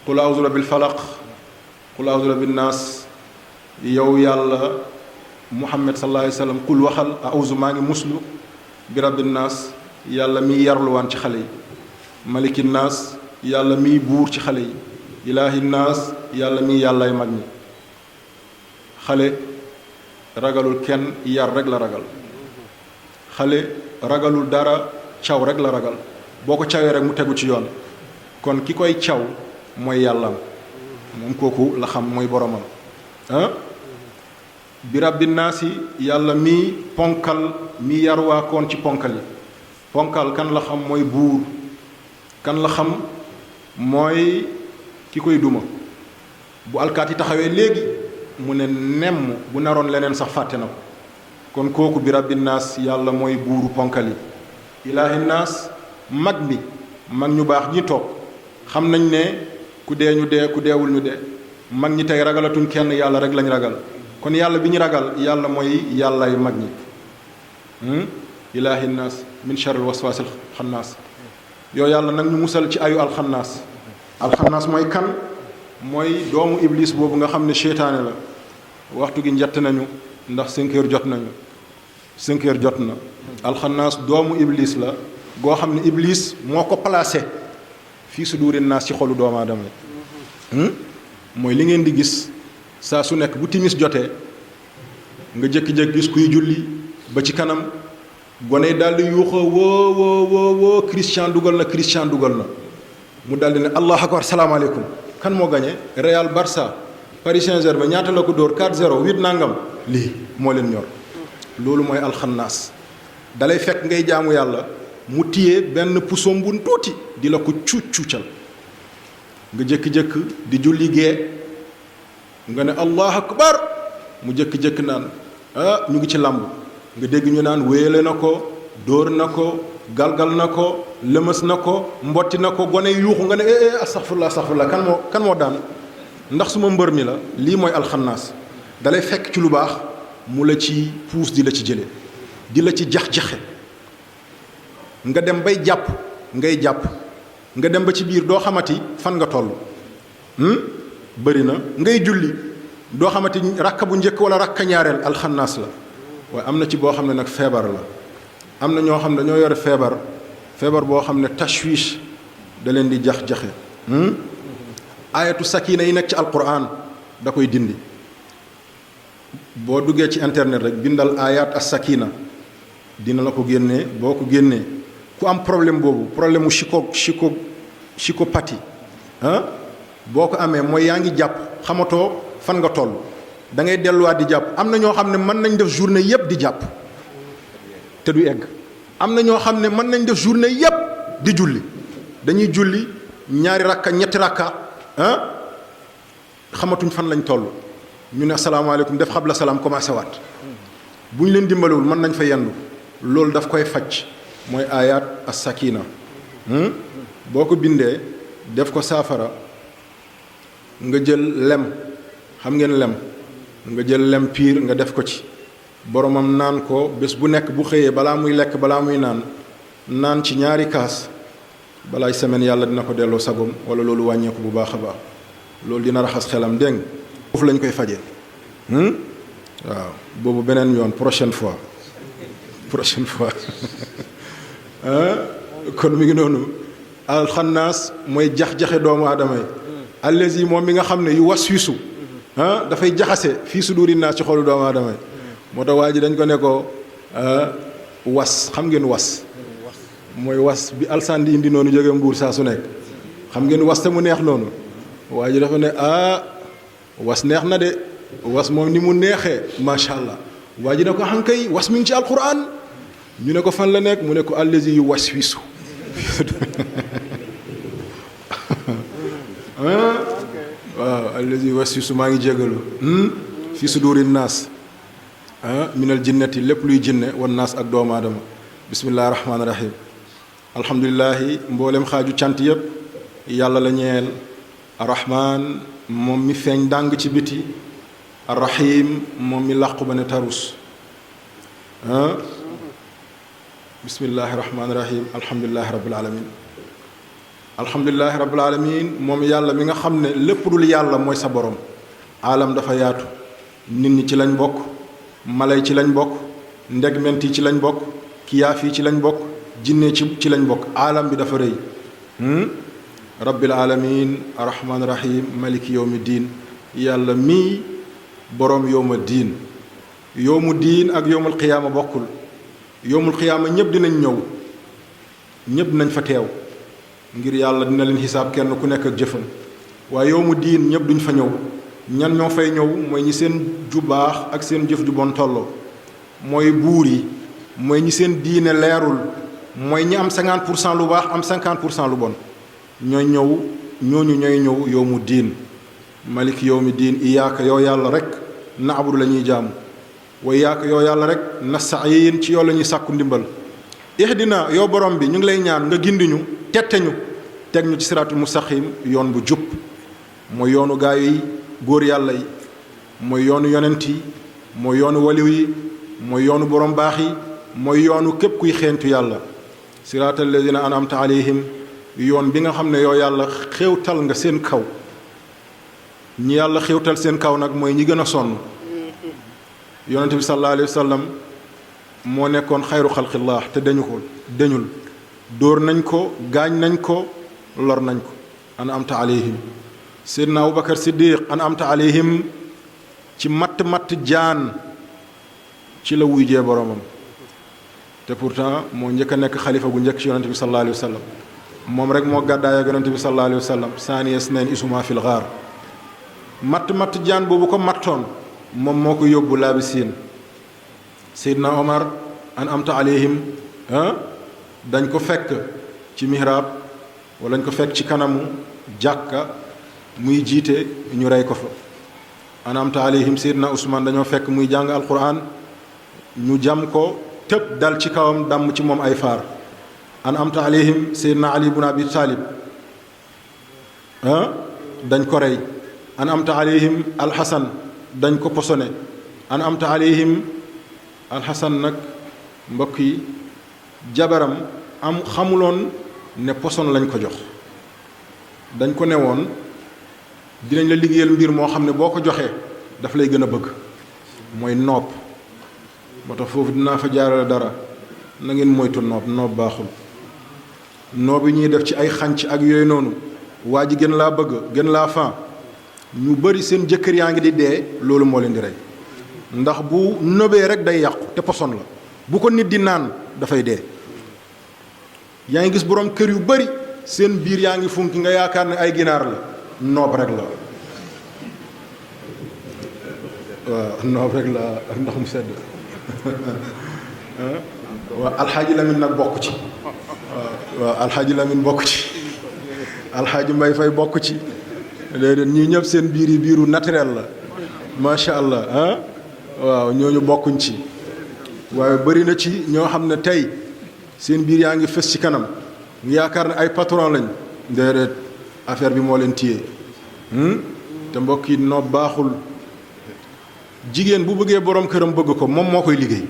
qul a'udhu rabbil falaq qul a'udhu rabbin naas yow yàlla muhammad sallallahu alayhi wa sallam qul waxal a'udhu maa ngi muslu bi rabbin naas yàlla miy yarluwaan ci xale yi malikin naas yàlla miy buur ci xale yi ilaahin naas yàlla miy yàllay mag ñi xale ragalul kenn yar rek la ragal xale ragalul dara caw rek la ragal boo ko cawee rek mu tegu ci yoon kon ki koy caw mooy yàllam moom kooku la xam mooy boromam bi rabbi naasi yàlla mi ponkal mi yarwaakoon ci ponkal yi ponkal kan la xam mooy buur kan la xam mooy ki koy duma bu alkaati taxawee léegi mu ne nemm bu naroon leneen sax fàtte na ko kon kooku bi rabbi naas yàlla mooy buuru ponkal yi ilaahi naas mag mi mag ñu baax ñi toog xam nañ ne ku dee ñu dee ku deewul ñu dee mag ñi tey ragalatuñ kenn yàlla rek lañ ragal kon yàlla bi ñu ragal yàlla mooy yàllay mag ñi ilaahi naas min sharril waswaasil xannaas yow yàlla nag ñu musal ci ayu alxannaas mooy kan mooy doomu iblis boobu nga xam ne seytaane la waxtu gi njett nañu ndax 5 heures jot nañu 5 heures jot na alxannaas doomu iblis la goo xam ne iblis moo ko placé fii su duuri naas ci xolu doomu aadama yi mooy li ngeen di gis saa su nekk bu timis jotee nga jékki-jékki gis kuy julli ba ci kanam gone daal di yuuxoo woo Christian dugal na mu daal di ne allahu akbar salaamaaleykum kan moo gañe Real Barça Paris Saint-Germain ñaata la ko dóor 4-0 8 nangam lii moo leen ñor loolu mooy alxannaas dalay fekk ngay jaamu yàlla mu téye benn pusoom bu tuuti di la ko cuucal nga jékki-jékki di julli gee nga ne allahu akbar mu jékki-jékki naan ñu ngi ci làmb nga dégg ñu naan wéyale na ko dóor na ko galgal na ko lëmës na ko mbotti na ko gone yuuxu nga ne astaghfirullah kan moo daan ndax suma mbër mi la lii mooy alxannaas dalay fekk ci lu baax mu la ci puus di la ci jële di la ci jax-jaxe nga dem bay jàpp ngay jàpp nga dem ba ci biir doo xamati fan nga toll bëri na ngay julli doo xamati rakka bu njëkk wala rakka ñaareel alxannaas la waaye am na ci boo xam ne nag feebar la am na ñoo xam ne dañoo yore feebar boo xam ne tashwish da leen di jax-jaxe ayatu sakina yi nekk ci alquran da koy dindi boo duggee ci internet rek bindal ayat as sakina dina la ko génnee boo ko génnee ku am problème boobu problème mu psychopathie boo ko amee mooy yaa ngi jàpp xamatoo fan nga toll da ngay delluwaat di jàpp am na ñoo xam ne mën nañ def journée yépp di jàpp te du egg am na ñoo xam ne mën nañ def journée yépp di julli dañuy julli ñaari rakka ñetti rakka xamatuñ fan lañ toll ñu ne asalaamaaleykum def xabla salaam commencé waat bu ñu leen dimbalewul mën nañ fa yendu loolu daf koy faj mooy ayat as sakina boo ko bindee def ko saafara nga jël lem xam ngeen lem nga jël lem piir nga def ko ci boromam naan ko bés bu nekk bu xëyee balaa muy lekk balaa muy naan ci ñaari kaas balaay semaine yàlla dina ko delloo sagom wala loolu wàññeeku bu baax a baax loolu dina raxas xelam dégg foofu lañ koy faje waaw boobu beneen yoon prochaine fois kon mi ngi noonu alxannaas mooy jax-jaxe doomu aadama yi allazi moom mi nga xam ne yu waswisu dafay jaxase fii suduri naas ci xolu doomu aadama yi moo tax waa ji dañ ko ne ko was xam ngeen was mooy was bi alsaan di indi noonu jóge mbuur saa su nekk xam ngeen was te mu neex noonu waa ji dafa ne was neex na de was moom ni mu neexee macha allah waa ji ne ko xankay was mi ngi ci alquran ñu ne ko fan la nekk mu ne ko allazi yu waswisu waaw allazi waswisu maa ngi jégalu fi suduri naas minal jinnati lépp luy jinne wan naas ak doomu aadama bismillahi rahmaani rahim alhamdulilahi mboolem xaaju cant yépp yàlla la ñeel arrahman moom mi feeñ dàng ci biti arrahim moom mi làqu ba ne tarus bismillahi rahmaani rahim alhamdulilahi rabbil alamin alhamdulilahi rabbil alamin moom yàlla mi nga xam ne lépp dul yàlla mooy sa borom. aalam dafa yaatu, nit ñi ci lañ bokk, malay ci lañ bokk, ndegment yi ci lañ bokk, kiyaaf yi ci lañ bokk, jinne ci lañ bokk. aalam bi dafa rëy. rabbil alamin arrahman rahim maliki yawmi diin, yàlla mii boroom yowma diin. yowmu diin ak yowmul qiyaama bokkul. yowmul qiyaama ñëpp dinañ ñëw, ñëpp dinañ fa teew ngir yàlla dina leen xisaab kenn ku nekk ak jëfam. waaye yowmu diin ñëpp duñ fa ñëw. ñan ñoo fay ñëw mooy ñi seen ju baax ak seen jëf ju bon tolloo, mooy buur yi, mooy ñi seen diine leerul, mooy ñi am 50% lu baax am 50% lu bon. ñooñu ñooy ñëw yowmu diin. maliki yawmi diin, iyaaka yow yàlla rek naabudu la ñuy jaamu, wa iyaaka yow yàlla rek nasta'iin ci yow la ñuy sàkku ndimbal. ihdina yow borom bi ñu ngi lay ñaan nga gindiñu, tette ñu, teg ñu ci siraatul mustaqim, yoon bu jub. mooy yoonu gaay yi góor yàlla yi, mooy yoonu yonent yi, mooy yoonu waliw yi, mooy yoonu borom baax yi, mooy yoonu képp kuy xeentu yàlla. siraatal lazina an'amta alayhim, yoon bi nga xam ne yow yàlla xéewtal nga seen kaw. ñi yàlla xéewtal seen kaw nag mooy ñi gën a sonn. yonent bi sallallahu alayhi wa sallam moo nekkoon xayru xalqillah te dañul dóor nañ ko, gaañ nañ ko, lor nañ ko. an'amta alayhim. seydna abubakar siddiq an'amta alayhim, ci matt jaan ci la wuy jee boromam. te pourtant moo njëkk a nekk xalifa gu njëkk ci yonent bi sallallahu alayhi wa sallam. moom rek moo gàddaay ak yonent bi sallallahu alayhi wa sallam. saaniya isnayn isuma fil ghaar. matt jaan boobu ko mattoon moom moo ko yóbbu laabi siin. seydna omar an'amta alayhim, dañ ko fekk ci mihrab wala dañ ko fekk ci kanamu jàkka muy jiite ñu rey ko fa. an'amta alayhim seydna usman dañoo fekk muy jàng alquran ñu jam ko, tëb dal ci kawam, damm ci moom ay faar. an'amta alayhim seydna ali ibn abi talib dañ ko rey. an'amta alayhim alxasan dañ ko posone. an'amta alayhim alxasan nag mbokk yi jabaram am xamuloon ne poson lañ ko jox. dañ ko newoon dinañ la liggéeyal mbir moo xam ne boo ko joxee daf lay gën a bëgg, mooy nopp. moo tax foofu dinaa fa jaarale dara, na ngeen moytu nopp baaxul. noob yi ñuy def ci ay xànc ak yooyu noonu, waa ji gën laa bëgg gën laa fan, ñu bari seen jëkkër yaa ngi di dee, loolu moo leen di rey. ndax bu nobee rek day yàqu te poson la, bu ko nit di naan dafay dee. yaa ngi gis borom kër yu bari seen biir yaa ngi funki nga yaakaar ne ay ginaar la, noob rek la. waaw noob rek la ak ndox mu sedd. waaw alxaaji Lamin nag bokk ci. waaw alxaaji Lamin bokk ci, alxaaji Mbay Fay bokk ci. léeg-léeg ñii ñëpp seen biir yi biiru naturel la, macha allah. waaw ñooñu bokkuñ ci. waaye bëri na ci ñoo xam ne tey seen biir yaa ngi fës ci kanam, nga yaakaar ne ay patron lañ, déedéet affaire bi moo leen téye. te mbokk yi noob baaxul. jigéen bu bëggee borom këram bëgg ko moom moo koy liggéey.